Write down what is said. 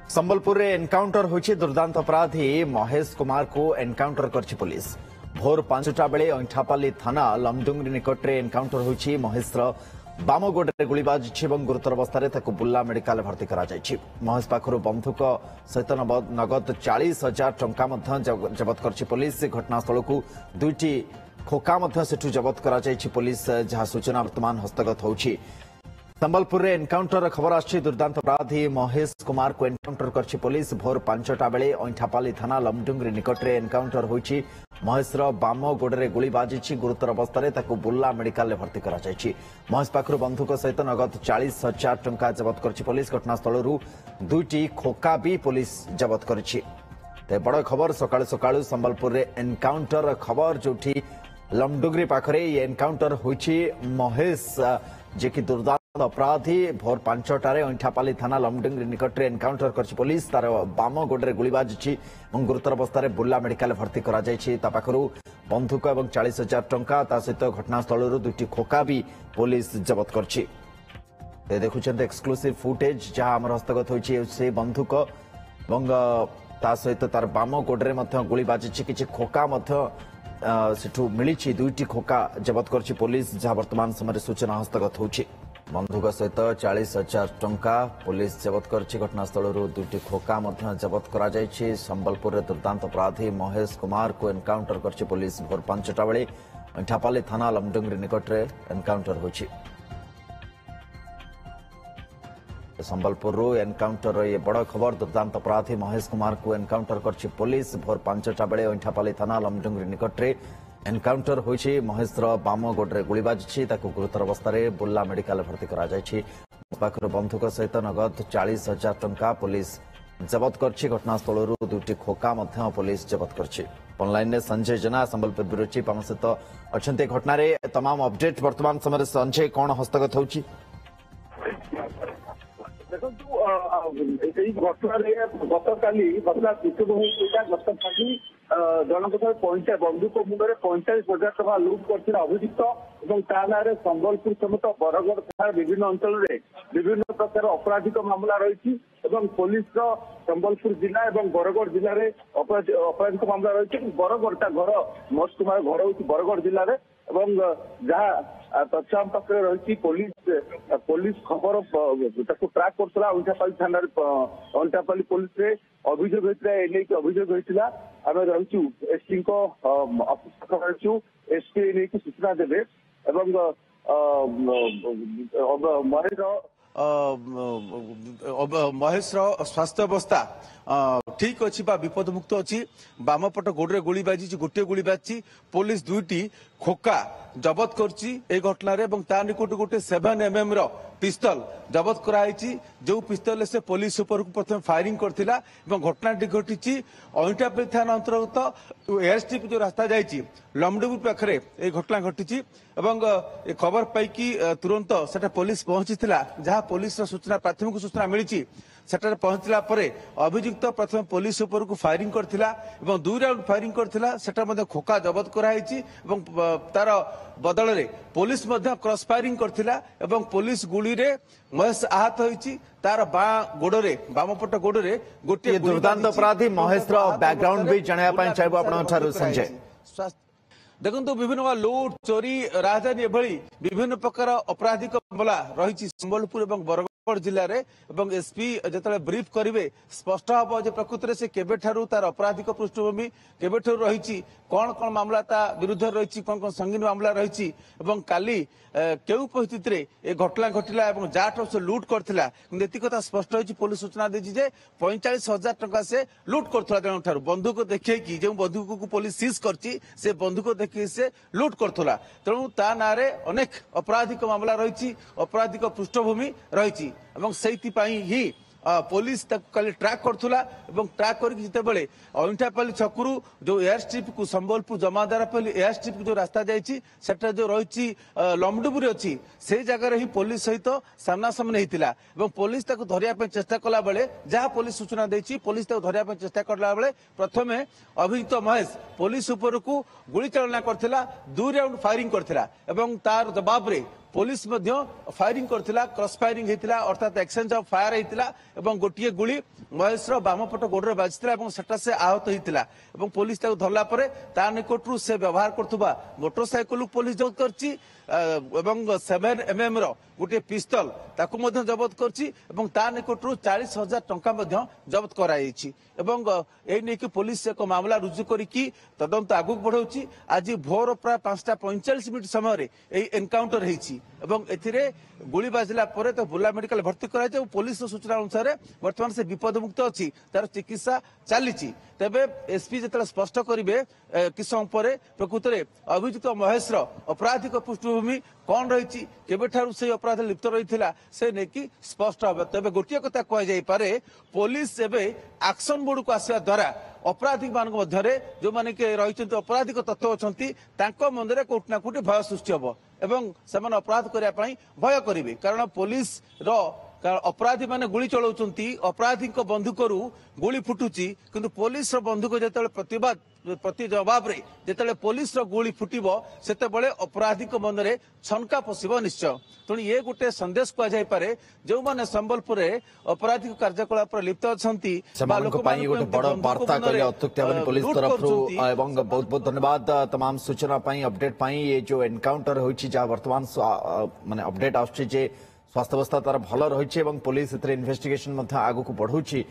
संबलपुर रे एनकाउंटर होछि दुर्दांत अपराधी महेश कुमार को एनकाउंटर करछि पुलिस। भोर 5टा बेले अंठापाली थाना लमडुंगरी निकट रे एनकाउंटर होछि। महेश बाम गोड़े गुली बाजिछि एवं गुरुतर अवस्था रे ताकु बुर्ला मेडिकल भर्ती करा जायछि। महेश पाखरु बंधुक सहित नगद 40,000 टंका मध्य जबत करछि पुलिस। घटनास्थल को दुईटी खोका मध्य सेठु जबत करा जायछि पुलिस, जहा सूचना वर्तमान हस्तगत होछि। संबलपुर रे एनकाउंटर खबर आछि। दुर्दांत अपराधी महेश कुमार को एनकाउंटर करछि पुलिस। भोर 5टा बेले अंठापाली थाना लमडुंगरी निकट रे एनकाउंटर होछि। महेश बाम गोड़े गुली बाजिछि। गुरुतर अवस्था रे ताकु बुर्ला मेडिकल भर्ती करा जायछि। महेश पाखरु बंधुक सहित नगद 40,000 टंका जबत करछि पुलिस। घटनास्थल दुईटी खोका भी पुलिस जबत करछि। बड़ खबर सकाळु सकाळु संबलपुर रे एनकाउंटर खबर, जोठी लमडुंगरी पाखरे एनकाउंटर होछि। महेश जे कि दुर्दांत अपराधी भोर 5टारे अंठापाली थाना लमडुंगरी निकट रे एनकाउंटर करछि पुलिस। तार बाम गोड़े गुली बाजिछि और गुरुतर अवस्था रे बुर्ला मेडिकल भर्ती करा जायछि। ता पाखरु बंधुक और 40,000 टंका ता सहित घटनास्थल दुईटी खोका भी पुलिस जबत करछि। देखुछन्ते एक्सक्लूसिव फुटेज जहां हमर हस्तगत होछि। से बंधुक और ता सहित तार बाम गोड़े मध्य गुली बाजिछि। किछि खोका मध्य सेठु मिलिछि। दुईटी खोका जबत करछि पुलिस, जहां वर्तमान समय सूचना हस्तगत होछि। बंधुक सहित 40,000 टंका पुलिस जबत करछि। घटनास्थल दुईटी खोका मध्य जबत करा जायछि। संबलपुर रे दुर्दांत अपराधी महेश कुमार को एनकाउंटर करछि पुलिस। भोर 5टा बेले अंठापाली थाना लमडुंगरी निकट रे एनकाउंटर होछि। संबलपुर एनकाउंटर ये बड़ खबर। दुर्दांत अपराधी महेश कुमार को एनकाउंटर करछि पुलिस। भोर 5टा बेले अंठापाली थाना लमडुंगरी निकट रे एनकाउंटर होछि। महेश बाम गोड़े गुली बाजिछि। ताकु गुरुतर अवस्था रे बुर्ला मेडिकल भर्ती करा जायछि। पाखर बंधुक सहित नगद 40,000 टंका पुलिस जबत करछि। घटनास्थल दुईटी खोका मध्य पुलिस जबत करछि। ऑनलाइन ने संजय जेना संबलपुर ब्यूरो चीफ आम सहित अच्छे घटना रे तमाम अपडेट वर्तमान समय संजय कौन हस्तगत होछि? गतकाली घटना गतकाली जनक बंधुक मुंडे 45,000 टका लुट कर अभियुक्त और ता ना संबलपुर समेत बरगढ़ थाना विभिन्न अंचल विभिन्न प्रकार आपराधिक मामला रही। पुलिस संबलपुर जिला और बरगढ़ जिले में आपराधिक मामला रही। बरगढ़ घर महेश कुमार घर हूँ बरगढ़ जिले में जहाँ तथ्य पाखे रही। पुलिस खबर ट्राक करता अंठापाली थाना अंठापाली पुलिस अभियोग होता है अभियोग होता आम रही एसपी अफिस रही। एसपी नहीं सूचना देवे महेश स्वास्थ्य अवस्था ठीक अच्छी विपद मुक्त अच्छी। बामपट गोड़े गुली बाजी गोटे गुली बाजी। पुलिस दुईटी खोका जबत कर घटना निकट गोटे 7mm पिस्तल जबत कराई। जो पिस्तल से पुलिस ऊपर प्रथम फायरिंग करथिला घटना घटी अंठापाली थाना अंतर्गत एयर स्ट्रिप जो रास्ता जाइए लमडुंगरी पाखे ये घटना घटी। खबर पाई तुरंत सेटा पुलिस पहुंची जहाँ पुलिस सूचना प्राथमिक सूचना मिली। सेटारे पहुंचला परे अभियुक्त प्रथम पुलिस ऊपर को फायरिंग करथिला एवं 2 राउंड फायरिंग करथिला। सेटा मध्ये खोका जबत कराई एवं तार बदल रे पुलिस मध्ये क्रॉस फायरिंग करथिला एवं पुलिस गुली रे महेश आहत होईची। तार बामपट गोड़े गोटे दुर्दांत अपराधी महेश बैकग्राउंड भी जानिया पय चाहबो आपण ठारू संजय। देखो विभिन्न लुट चोरी राजधानी एभली विभिन्न प्रकार आपराधिक मामला रही संबलपुर और बरगढ़ जिले में। एसपी जो ब्रीफ करेंगे स्पष्ट हम जो प्रकृत में से केबेठारू तार आपराधिक पृष्ठभूमि केबेठारू रही कौन कौन मामला ता विरुद्ध रही कौन कौन संगीन मामला रही काली केउ परिस्थिति रे ए घटना घटिला एवं जाट से लुट करथिला। एति कथा स्पष्ट होची पुलिस सूचना देछि जे 45,000 टका से लुट करथला जण ठारू बंदूक देखै कि जे बंदूक को पुलिस सीज करछि से बंदूक देखि से लुट करथला। तेणु ता नारे अनेक आपराधिक मामला रही आपराधिक पृष्ठभूमि रही ही पुलिस काली ट्रैक करथुला ट्रैक करके जितेबले अंठापाली छकरू जो एयर स्ट्रिप को संबलपुर जमादारपल्ली एयर स्ट्रिप जो रास्ता जाइए सेटा जो रही लमडुंगरी अच्छी से जगह ही पुलिस सहित सामना सामने होता पुलिस धरिया चेष्टा कला बेले जहाँ पुलिस सूचना देती पुलिस धरिया चेष्टा कला बेले प्रथम अभियुक्त महेश पुलिस उपर को गुली चालना करथिला 2 राउंड फायरिंग करथिला तार जवाब रे पुलिस फायरिंग करथिला क्रॉस फायरिंग हेतिला अर्थात एक्सचेंज ऑफ फायर हेतिला एवं गोटिए गुली महेश बामपट गोड़े बाजिथिला एवं सेटा से आहत हेतिला एवं पुलिस ताको धरला परे ता निकटरू से व्यवहार करथुबा मोटरसाइकल पुलिस जब्त करछि एवं 7mm रो गोटे पिस्तल ताकू मध्य जब्त करछि एवं ता निकटरू 40,000 टंका मध्य जब्त कराइछि एवं एई नेकी पुलिस एक मामला रुजु करिकि तदंत आगु बढ़ौछि। आज भोर प्राय 5:45 समय रे एई एनकाउंटर हेछि एवं एथिरे गुली बाजिला परे तो बुला मेडिकल भर्ती कराइछि पुलिस सूचना अनुसार वर्तमान से विपद मुक्त अछि तार चिकित्सा चलीछि। तेबे एसपी जतले स्पष्ट करिवे कि समय परे प्रकृत रे अभियुक्त महेश अपराधिक पृष्ठभूमि कौन रही केबेठारु से अपराध लिप्त रही से नेकी स्पष्ट हे। तेबे गोटे कथा कह जाई पारे पुलिस एबे एक्शन मोड को आसिया द्वारा अपराधी मान मध्य जो माने के रही अपराधिक तत्व अच्छी मन में कोटना कोटी भय सृष्टि हम एवं से अपराध करने भय करेंगे कारण पुलिस अपराधी माने गुली चलाउछंती अपराधी बंधुक गुली फुटुची किंतु पुलिस बंधुक जो प्रतिवाद प्रति जवाब रे जेतेले पुलिस गुली फुटिबो सेतेबेले अपराधी मन में छनका पशिबो निश्चय। तेणु ये गोटे संदेश कह जाय पारे जो माने संबलपुर अपराधिक कार्यकलाप लिप्त अछंती गोटे बड़ वार्ता कले अत्युक्ति पुलिस तरफ बहुत बहुत धन्यवाद तमाम सूचना अपडेट ये जो एनकाउंटर होइछि जा वर्तमान माने अपडेट आछे जे स्वास्थ्य अवस्था तार भल रही पुलिस इन्वेस्टिगेशन आगू बढ़ुची।